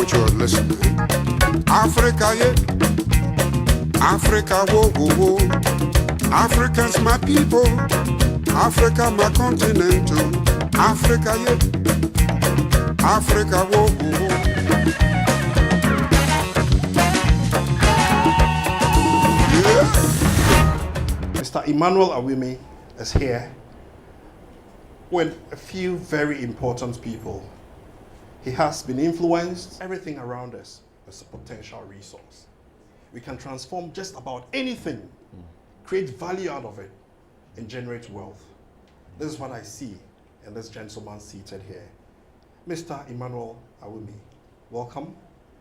want you to listen. Africa, yeah. Africa, whoa, whoa, whoa. Africans, my people. Africa, my continent too. Africa, yeah. Africa, whoa, whoa, whoa. Yeah. Mr. Emmanuel Awume is here with a few very important people. He has been influenced. Everything around us is a potential resource. We can transform just about anything, create value out of it, and generate wealth. This is what I see in this gentleman seated here. Mr. Emmanuel Awume, welcome.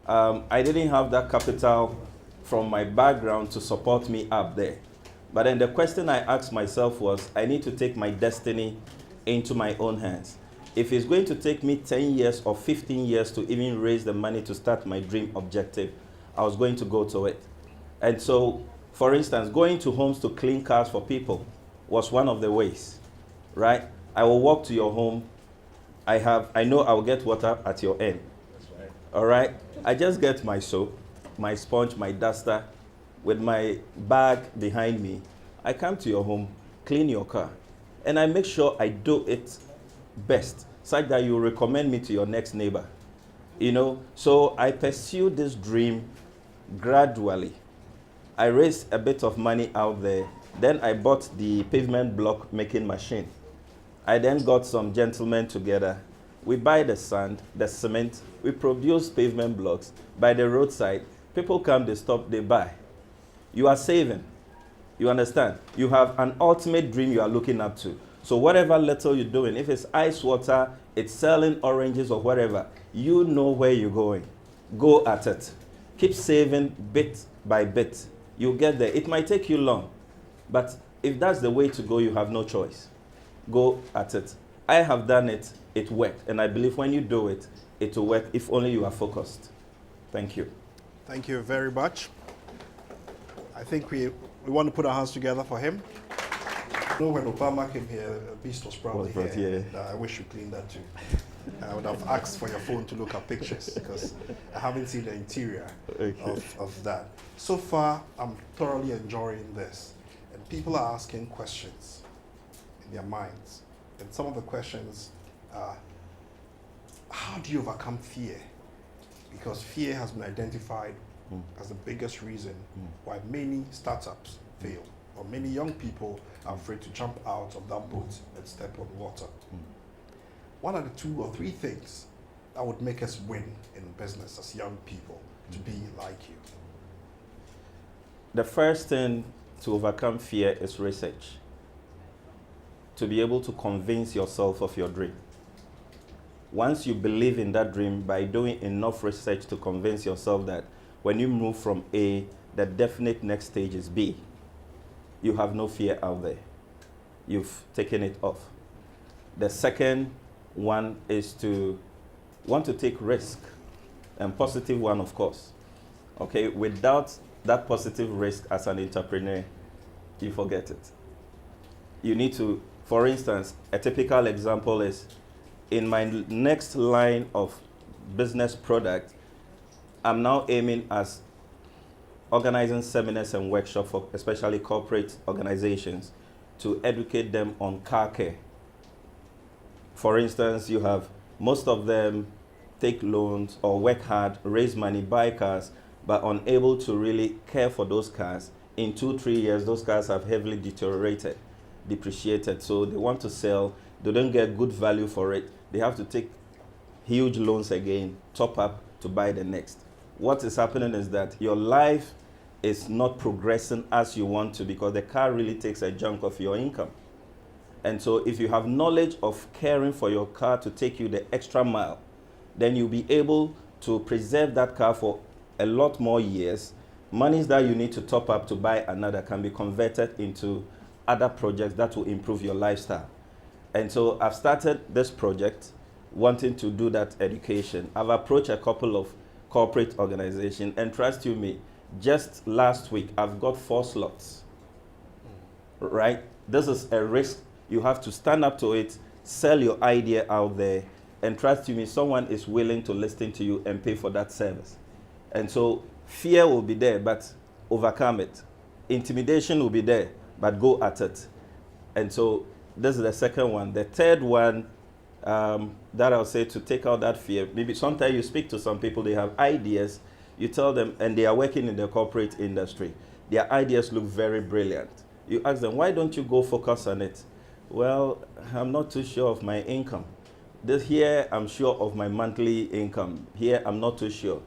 I didn't have that capital from my background to support me up there. But then the question I asked myself was, I need to take my destiny into my own hands. If it's going to take me 10 years or 15 years to even raise the money to start my dream objective, I was going to go to it. And so, for instance, going to homes to clean cars for people was one of the ways, right? I will walk to your home. I know I will get water at your end. That's right. All right? I just get my soap, my sponge, my duster, with my bag behind me. I come to your home, clean your car, and I make sure I do it best, such that you recommend me to your next neighbor. You know, so I pursue this dream gradually. I raised a bit of money out there. Then I bought the pavement block making machine. I then got some gentlemen together. We buy the sand, the cement, we produce pavement blocks. By the roadside, people come, they stop, they buy. You are saving. You understand? You have an ultimate dream you are looking up to. So whatever little you're doing, if it's ice water, it's selling oranges or whatever, you know where you're going. Go at it. Keep saving bit by bit. You'll get there. It might take you long, but if that's the way to go, you have no choice. Go at it. I have done it. It worked. And I believe when you do it, it will work if only you are focused. Thank you. Thank you very much. I think we want to put our hands together for him. You know, when Obama came here, a beast was probably here. Yeah. I wish you cleaned that too. I would have asked for your phone to look at pictures because I haven't seen the interior of that. So far, I'm thoroughly enjoying this. And people are asking questions in their minds. And some of the questions are, how do you overcome fear? Because fear has been identified as the biggest reason why many startups fail, or many young people are afraid to jump out of that boat and step on water. What are the 2 or 3 things that would make us win in business as young people to be like you? The first thing to overcome fear is research. To be able to convince yourself of your dream. Once you believe in that dream, by doing enough research to convince yourself that when you move from A, the definite next stage is B, you have no fear out there. You've taken it off. The second one is to want to take risk, and positive one, of course. Okay, without that positive risk as an entrepreneur, you forget it. You need to, for instance, a typical example is, in my next line of business product, I'm now aiming as organizing seminars and workshops for especially corporate organizations to educate them on car care. For instance, you have most of them take loans or work hard, raise money, buy cars, but unable to really care for those cars. In 2-3 years, those cars have heavily deteriorated, depreciated. So they want to sell, they don't get good value for it. They have to take huge loans again, top up to buy the next. What is happening is that your life is not progressing as you want to because the car really takes a chunk of your income. And so if you have knowledge of caring for your car to take you the extra mile, then you'll be able to preserve that car for a lot more years. Monies that you need to top up to buy another can be converted into other projects that will improve your lifestyle. And so I've started this project wanting to do that education. I've approached a couple of corporate organizations, and trust you me, just last week, I've got 4 slots, right? This is a risk. You have to stand up to it, sell your idea out there, And trust me, someone is willing to listen to you and pay for that service. And so fear will be there, but overcome it. Intimidation will be there, but go at it. And so this is the second one. The third one that I'll say to take out that fear, maybe sometimes you speak to some people, they have ideas, you tell them, and they are working in the corporate industry. Their ideas look very brilliant. You ask them, why don't you go focus on it? Well, I'm not too sure of my income. This here, I'm sure of my monthly income. Here, I'm not too sure.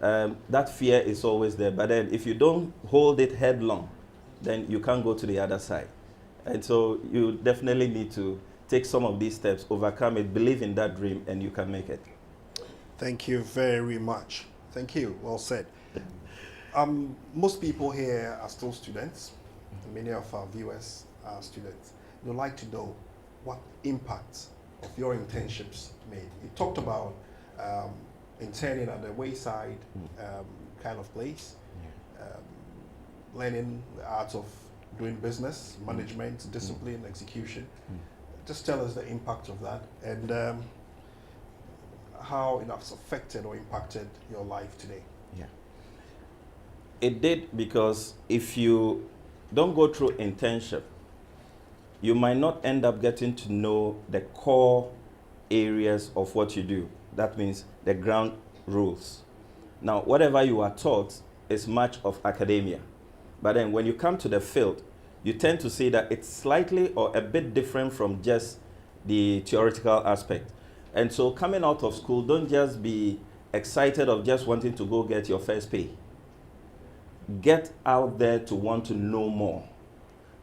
That fear is always there. But then if you don't hold it headlong, then you can't go to the other side. And so you definitely need to take some of these steps, overcome it, believe in that dream, and you can make it. Thank you very much. Thank you. Well said. Most people here are still students. Many of our viewers are students. They'd like to know what impact of your internships made. You talked about interning at the wayside kind of place, learning the art of doing business, management, discipline, execution. Just tell us the impact of that and how it has affected or impacted your life today. Yeah. It did, because if you don't go through internship, you might not end up getting to know the core areas of what you do. That means the ground rules. Now, whatever you are taught is much of academia. But then when you come to the field, you tend to see that it's slightly or a bit different from just the theoretical aspect. And so coming out of school, don't just be excited of just wanting to go get your first pay. Get out there to want to know more.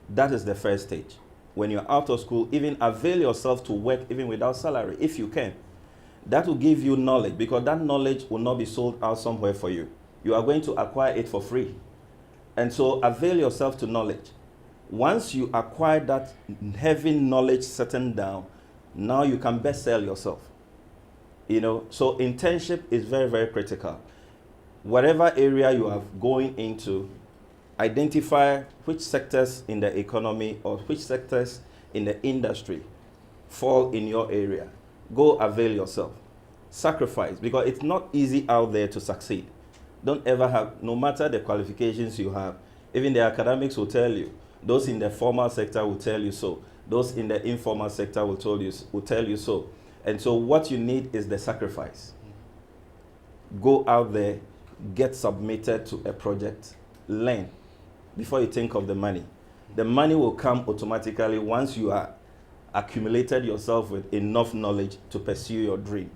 That is the first stage. When you're out of school, even avail yourself to work even without salary, if you can. That will give you knowledge, because that knowledge will not be sold out somewhere for you. You are going to acquire it for free. And so avail yourself to knowledge. Once you acquire that heavy knowledge settled down, now you can best sell yourself. You know, so internship is very, very critical. Whatever area you are going into, identify which sectors in the economy or which sectors in the industry fall in your area. Go avail yourself. Sacrifice, because it's not easy out there to succeed. Don't ever have, no matter the qualifications you have, even the academics will tell you, those in the formal sector will tell you so. Those in the informal sector will tell you so. And so what you need is the sacrifice. Go out there, get submitted to a project, learn before you think of the money. The money will come automatically once you are accumulated yourself with enough knowledge to pursue your dream.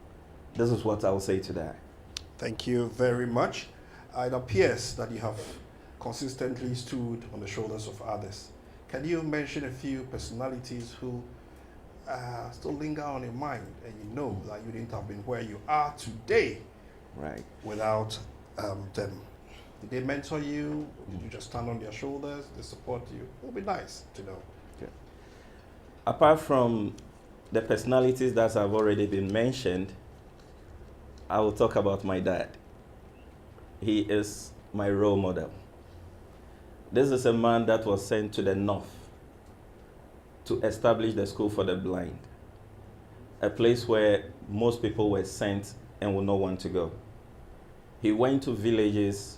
This is what I will say today. Thank you very much. It appears that you have consistently stood on the shoulders of others. Can you mention a few personalities who still linger on your mind, and you know that you didn't have been where you are today without them? Did they mentor you? Did you just stand on their shoulders? They support you? It would be nice to know. Okay. Apart from the personalities that have already been mentioned, I will talk about my dad. He is my role model. This is a man that was sent to the north to establish the school for the blind, a place where most people were sent and would not want to go. He went to villages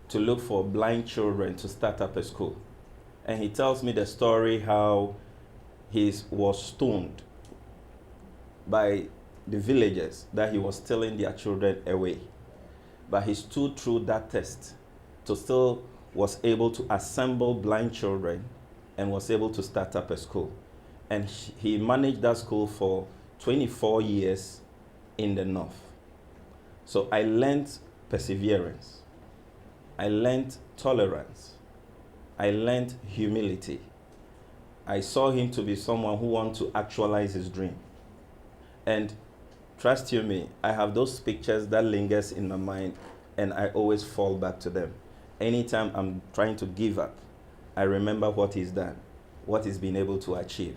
to look for blind children to start up a school. And he tells me the story how he was stoned by the villagers that he was stealing their children away. But he stood through that test to still was able to assemble blind children and was able to start up a school. And he managed that school for 24 years in the north. So I learned perseverance. I learned tolerance. I learned humility. I saw him to be someone who wanted to actualize his dream. And trust you me, I have those pictures that lingers in my mind, and I always fall back to them. Anytime I'm trying to give up, I remember what he's done, what he's been able to achieve,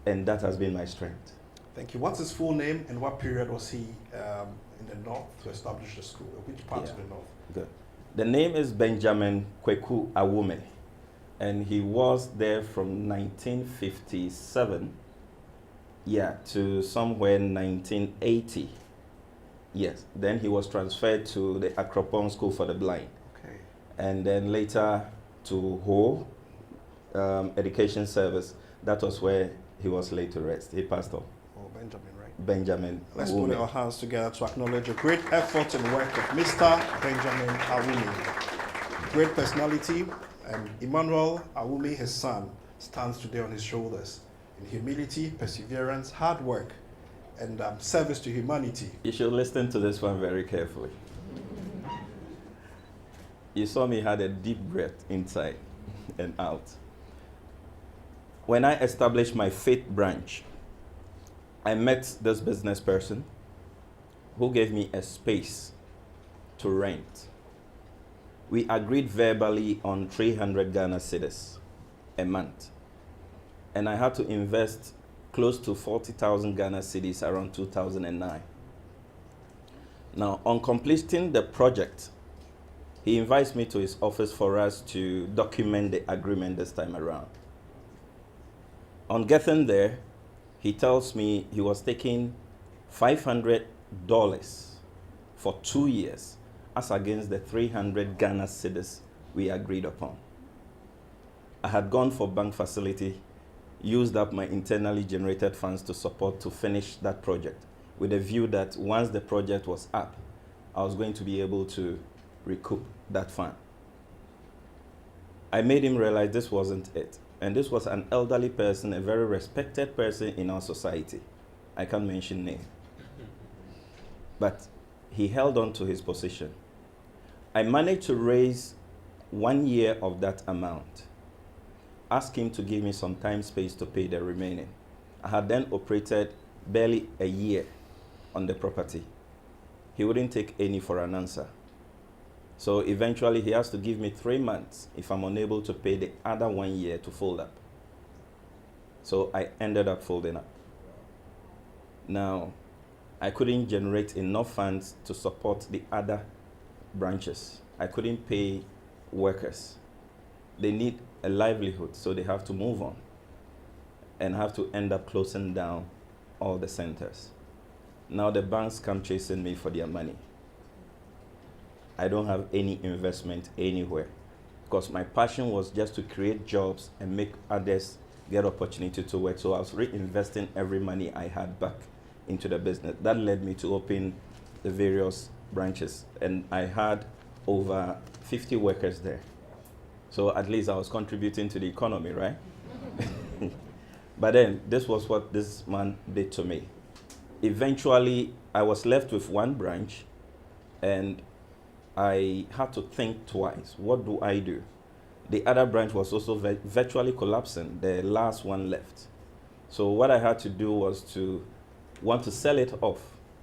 and that has been my strength. Thank you. What's his full name, and what period was he in the north to establish the school? Which part of the north? Good. The name is Benjamin Awume, and he was there from 1957 Yeah, to somewhere 1980. Yes. Then he was transferred to the Akropong School for the Blind. Okay. And then later to Ho Education Service. That was where he was laid to rest. He passed on. Oh, Benjamin, right? Benjamin Let's Awume. put our hands together to acknowledge the great effort and work of Mr. Benjamin Awume. Great personality, and Emmanuel Awume, his son, stands today on his shoulders in humility, perseverance, hard work, and service to humanity. You should listen to this one very carefully. You saw me had a deep breath inside and out. When I established my faith branch, I met this business person who gave me a space to rent. We agreed verbally on 300 Ghana cedis a month. And I had to invest close to 40,000 Ghana cedis around 2009. Now, on completing the project, he invites me to his office for us to document the agreement this time around. On getting there, he tells me he was taking $500 for 2 years as against the 300 Ghana cedis we agreed upon. I had gone for bank facility, used up my internally generated funds to finish that project with a view that once the project was up, I was going to be able to recoup that fund. I made him realize this wasn't it. And this was an elderly person, a very respected person in our society. I can't mention name. But he held on to his position. I managed to raise 1 year of that amount. Asked him to give me some time space to pay the remaining. I had then operated barely a year on the property. He wouldn't take any for an answer. So eventually he has to give me 3 months if I'm unable to pay the other 1 year to fold up. So I ended up folding up. Now, I couldn't generate enough funds to support the other branches. I couldn't pay workers. They need a livelihood, so they have to move on and have to end up closing down all the centers. Now the banks come chasing me for their money. I don't have any investment anywhere because my passion was just to create jobs and make others get opportunity to work. So I was reinvesting every money I had back into the business. That led me to open the various branches, and I had over 50 workers there. So at least I was contributing to the economy, right? But then this was what this man did to me. Eventually, I was left with one branch, and I had to think twice. What do I do? The other branch was also virtually collapsing, the last one left. So what I had to do was to want to sell it off,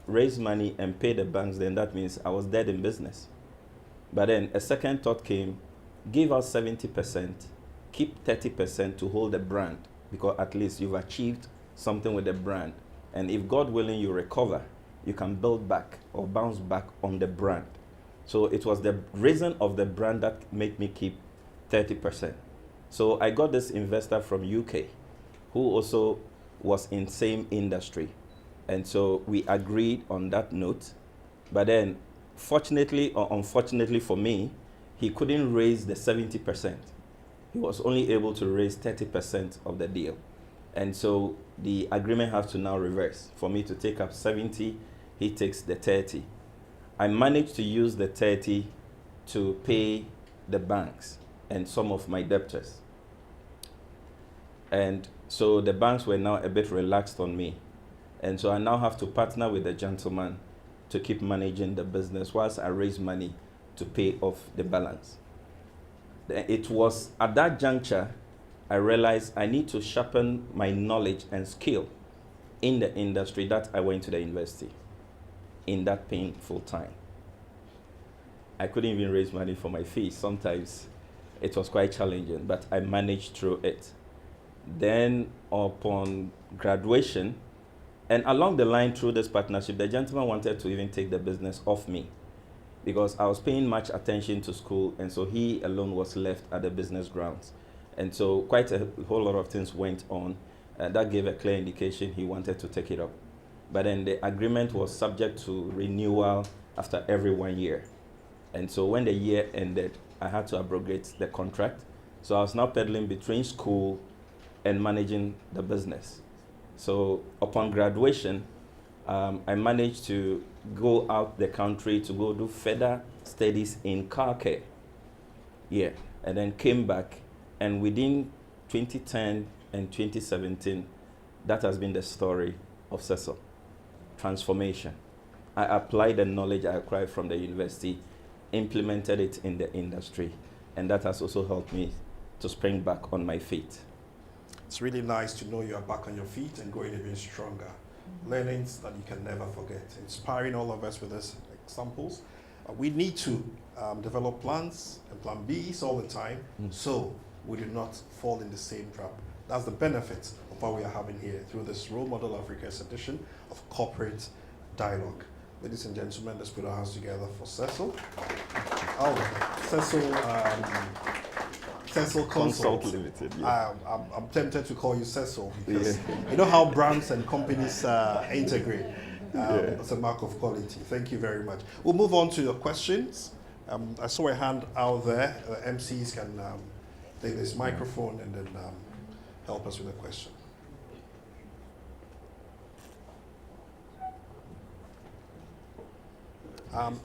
raise money and pay the banks. Then that means I was dead in business. But then a second thought came, give us 70%, keep 30% to hold the brand, because at least you've achieved something with the brand. And if God willing you recover, you can build back or bounce back on the brand. So it was the reason of the brand that made me keep 30%. So I got this investor from UK who also was in same industry. And so we agreed on that note. But then fortunately or unfortunately for me, he couldn't raise the 70%. He was only able to raise 30% of the deal. And so the agreement has to now reverse. For me to take up 70, he takes the 30. I managed to use the 30 to pay the banks and some of my debtors. And so the banks were now a bit relaxed on me. And so I now have to partner with the gentleman to keep managing the business whilst I raise money to pay off the balance. It was at that juncture I realized I need to sharpen my knowledge and skill in the industry that I went to the university in that painful time. I couldn't even raise money for my fees. Sometimes it was quite challenging, but I managed through it. Then upon graduation, and along the line through this partnership, the gentleman wanted to even take the business off me because I was paying much attention to school, and so he alone was left at the business grounds. And so quite a whole lot of things went on, that gave a clear indication he wanted to take it up. But then the agreement was subject to renewal after every 1 year. And so when the year ended, I had to abrogate the contract. So I was now peddling between school and managing the business. So upon graduation, I managed to go out the country to go do further studies in car care. Yeah, and then came back, and within 2010 and 2017, that has been the story of Cecil. Transformation. I applied the knowledge I acquired from the university, implemented it in the industry, and that has also helped me to spring back on my feet. It's really nice to know you are back on your feet and going even stronger. Learnings that you can never forget. Inspiring all of us with these examples. We need to develop plans and plan Bs all the time, so we do not fall in the same trap. That's the benefit of what we are having here through this Role Model Africa's edition of Corporate Dialogue. Ladies and gentlemen, let's put our hands together for Cecil. Cecil Consult Limited. Yeah. I'm tempted to call you Cecil because you know how brands and companies integrate. It's a mark of quality. Thank you very much. We'll move on to your questions. I saw a hand out there. MCs can take this microphone and then help us with a question.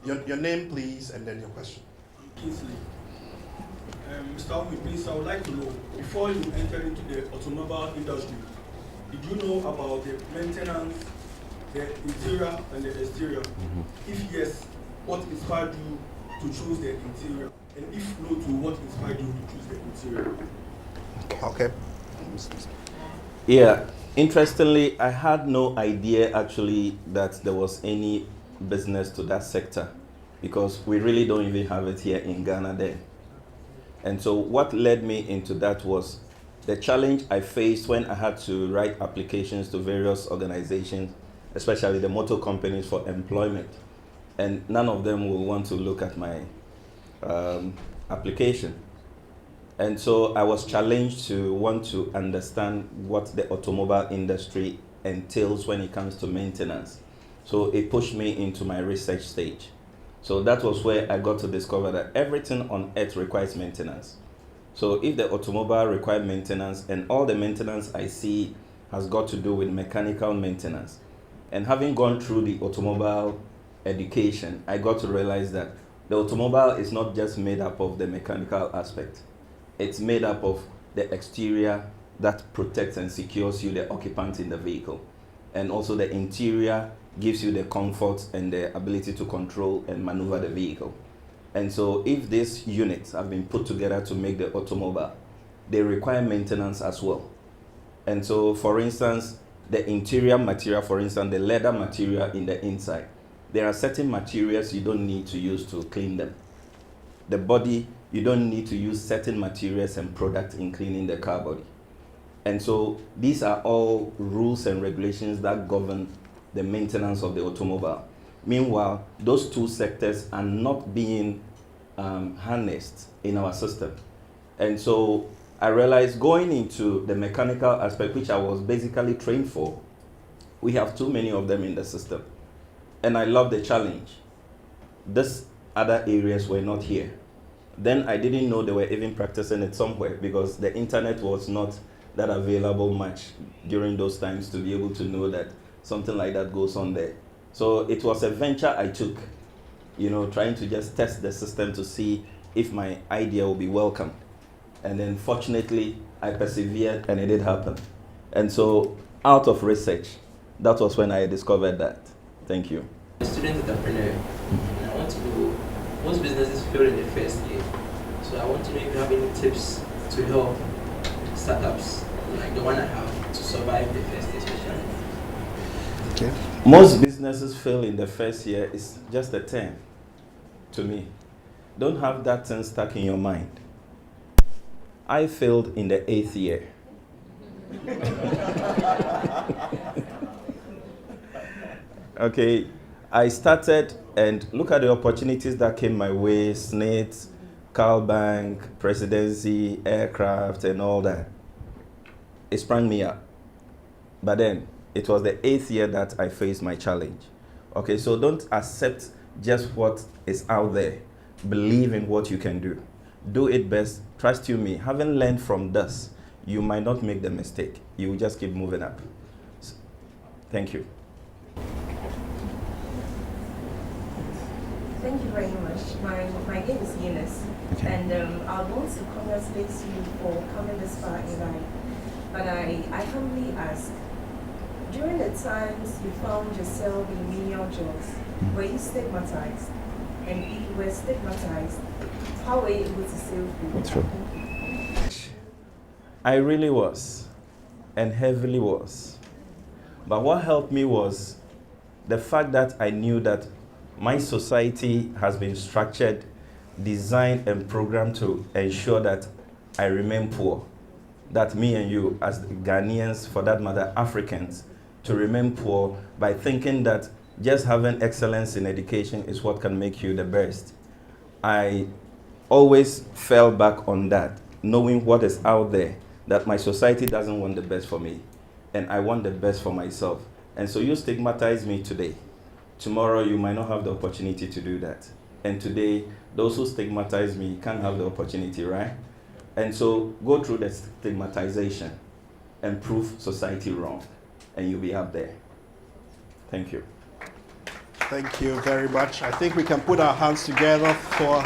Your name, please, and then your question. Kingsley. Mr. Awume, please, I would like to know, before you entered into the automobile industry, did you know about the maintenance, the interior and the exterior? If yes, what inspired you to choose the interior? And if no, to what inspired you to choose the interior? Okay. Yeah, interestingly, I had no idea actually that there was any business to that sector because we really don't even have it here in Ghana then. And so what led me into that was the challenge I faced when I had to write applications to various organizations, especially the motor companies for employment. And none of them will want to look at my application. And so I was challenged to want to understand what the automobile industry entails when it comes to maintenance. So it pushed me into my research stage. So that was where I got to discover that everything on earth requires maintenance. So if the automobile requires maintenance, and all the maintenance I see has got to do with mechanical maintenance. And having gone through the automobile education, I got to realize that the automobile is not just made up of the mechanical aspect. It's made up of the exterior that protects and secures you, the occupant in the vehicle. And also the interior gives you the comfort and the ability to control and maneuver the vehicle. And so if these units have been put together to make the automobile, they require maintenance as well. And so, for instance, the interior material, for instance, the leather material in the inside, there are certain materials you don't need to use to clean them. The body, you don't need to use certain materials and products in cleaning the car body. And so these are all rules and regulations that govern the maintenance of the automobile. Meanwhile, those two sectors are not being harnessed in our system. And so I realized going into the mechanical aspect, which I was basically trained for, we have too many of them in the system. And I love the challenge. These other areas were not here. Then I didn't know they were even practicing it somewhere because the internet was not that available much during those times to be able to know that something like that goes on there. So it was a venture I took, trying to just test the system to see if my idea will be welcomed. And then fortunately, I persevered and it did happen. And so out of research, that was when I discovered that. Thank you. I'm a student entrepreneur, and I want to know, most businesses fail in the first year. So I want to know if you have any tips to help startups, like the one I have, to survive the first year especially. Okay. Most businesses fail in the first year. It's just a term to me. Don't have that thing stuck in your mind. I failed in the 8th year. Okay, I started and look at the opportunities that came my way, SNIT, Cal Bank, Presidency, aircraft, and all that. It sprang me up. But then it was the 8th year that I faced my challenge. Okay, so don't accept just what is out there. Believe in what you can do. Do it best. Trust you me. Having learned from this, you might not make the mistake. You will just keep moving up. So, thank you. Thank you very much. My name is Eunice, Okay. and I want to congratulate you for coming this far in life. But I humbly ask, during the times you found yourself in menial jobs, were you stigmatized? And if you were stigmatized, how were you able to save people? True. I really was, and heavily was. But what helped me was the fact that I knew that my society has been structured, designed, and programmed to ensure that I remain poor. That me and you, as Ghanaians, for that matter, Africans, to remain poor by thinking that just having excellence in education is what can make you the best. I always fell back on that, knowing what is out there, that my society doesn't want the best for me, and I want the best for myself. And so you stigmatize me today. Tomorrow you might not have the opportunity to do that. And today, those who stigmatize me can't have the opportunity, right? And so go through the stigmatization and prove society wrong, and you'll be up there. Thank you. Thank you very much. I think we can put our hands together for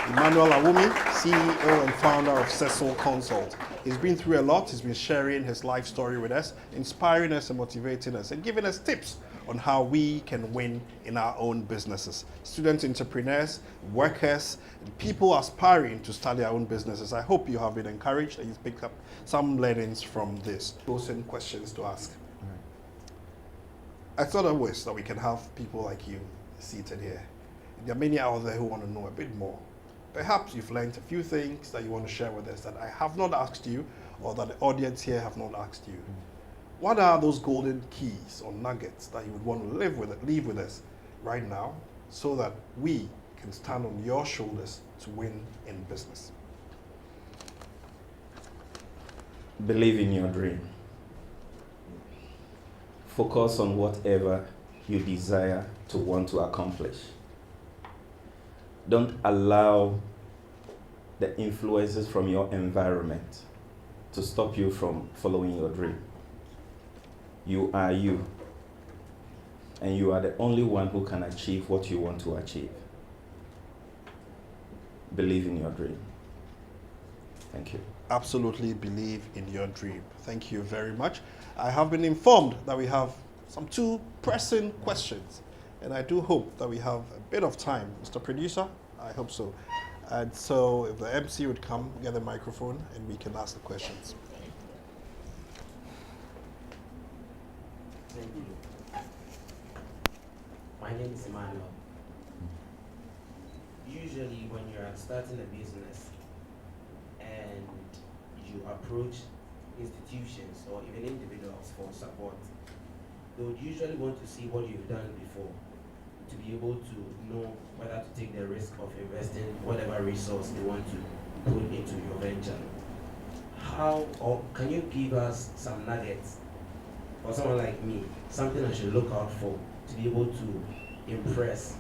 Emmanuel Awume, CEO and founder of Cecil Consult. He's been through a lot. He's been sharing his life story with us, inspiring us and motivating us, and giving us tips on how we can win in our own businesses. Student entrepreneurs, workers, people aspiring to start their own businesses. I hope you have been encouraged and you've picked up some learnings from this. Posing questions to ask. I thought always that we can have people like you seated here. There are many out there who want to know a bit more. Perhaps you've learned a few things that you want to share with us that I have not asked you, or that the audience here have not asked you. What are those golden keys or nuggets that you would want to leave with us right now, so that we can stand on your shoulders to win in business? Believe in your dream. Focus on whatever you desire to want to accomplish. Don't allow the influences from your environment to stop you from following your dream. You are you, and you are the only one who can achieve what you want to achieve. Believe in your dream. Thank you. Absolutely believe in your dream. Thank you very much. I have been informed that we have some 2 pressing questions, and I do hope that we have a bit of time. Mr. Producer, I hope so. And so if the MC would come, get the microphone, and we can ask the questions. Thank you. My name is Emmanuel. Usually when you're starting a business and you approach institutions or even individuals for support, they would usually want to see what you've done before to be able to know whether to take the risk of investing whatever resource they want to put into your venture. How, or can you give us some nuggets for someone like me, something I should look out for to be able to impress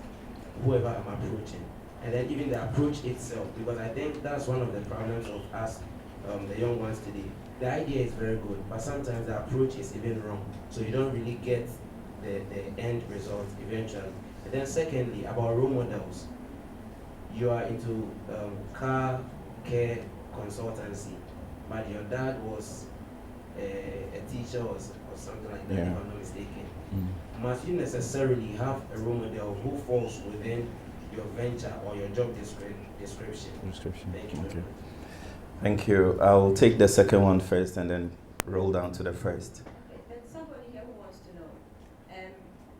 whoever I'm approaching? And then even the approach itself, because I think that's one of the problems of us, the young ones today. The idea is very good, but sometimes the approach is even wrong. So you don't really get the end result eventually. And then secondly, about role models. You are into car care consultancy, but your dad was a teacher or something like that, if I'm not mistaken. Must you necessarily have a role model who falls within your venture or your job description? Thank you. Okay. Thank you. I'll take the second one first and then roll down to the first. And somebody here who wants to know,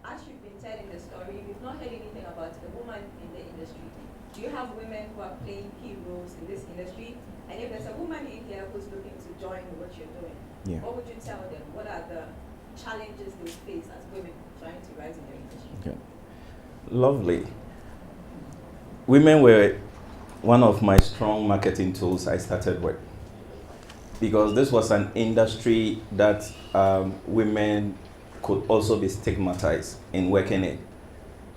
as you've been telling the story, we've not heard anything about a woman in the industry. Do you have women who are playing key roles in this industry? And if there's a woman in here who's looking to join what you're doing, what would you tell them? What are the challenges they face as women trying to rise in the industry? Okay. Lovely. Women were one of my strong marketing tools I started with. because this was an industry that women could also be stigmatized in working in.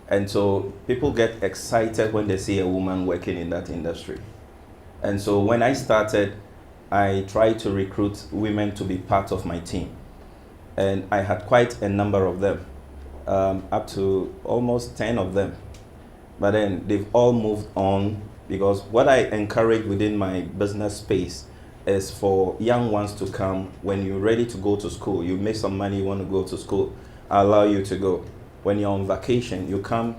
And so people get excited when they see a woman working in that industry. And so when I started, I tried to recruit women to be part of my team. And I had quite a number of them, up to almost 10 of them. But then they've all moved on, because what I encourage within my business space is for young ones to come. When you're ready to go to school, you make some money, you want to go to school, I allow you to go. When you're on vacation, you come,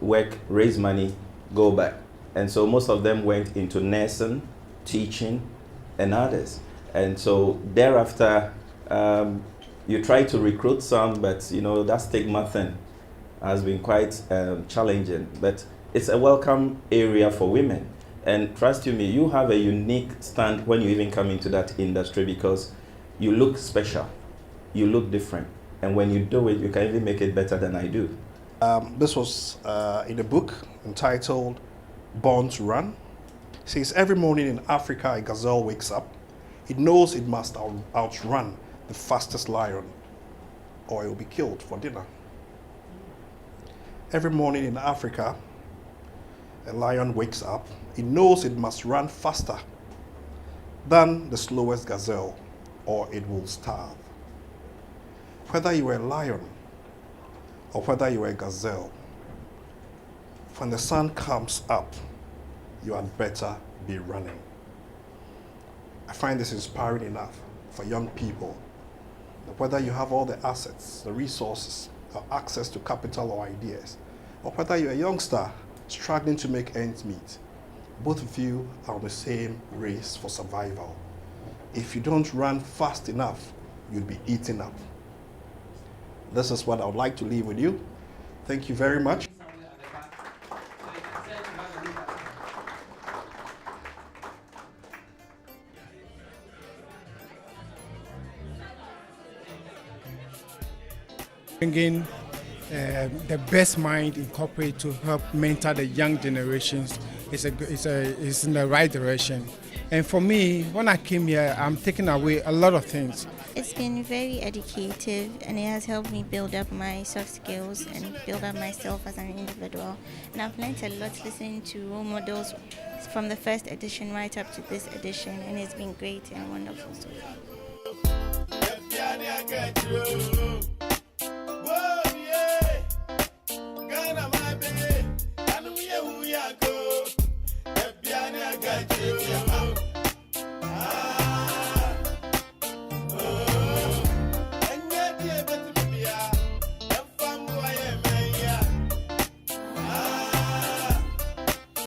work, raise money, go back. And so most of them went into nursing, teaching, and others. And so thereafter, you try to recruit some, but you know, that stigma thing has been quite challenging. But it's a welcome area for women. And trust you me, you have a unique stand when you even come into that industry, because you look special, you look different. And when you do it, you can even make it better than I do. This was in a book entitled Born to Run. It says, every morning in Africa, a gazelle wakes up. It knows it must outrun the fastest lion, or it will be killed for dinner. Every morning in Africa, a lion wakes up. It knows it must run faster than the slowest gazelle, or it will starve. Whether you are a lion or whether you are a gazelle, when the sun comes up, you had better be running. I find this inspiring enough for young people, that whether you have all the assets, the resources, or access to capital or ideas, or whether you're a youngster struggling to make ends meet, both of you are on the same race for survival. If you don't run fast enough, you'll be eaten up. This is what I would like to leave with you. Thank you very much. Bringing the best mind in corporate to help mentor the young generations is in the right direction. And for me, when I came here, I'm taking away a lot of things. It's been very educative, and it has helped me build up my soft skills and build up myself as an individual. And I've learned a lot listening to role models from the first edition right up to this edition, and it's been great and wonderful so far.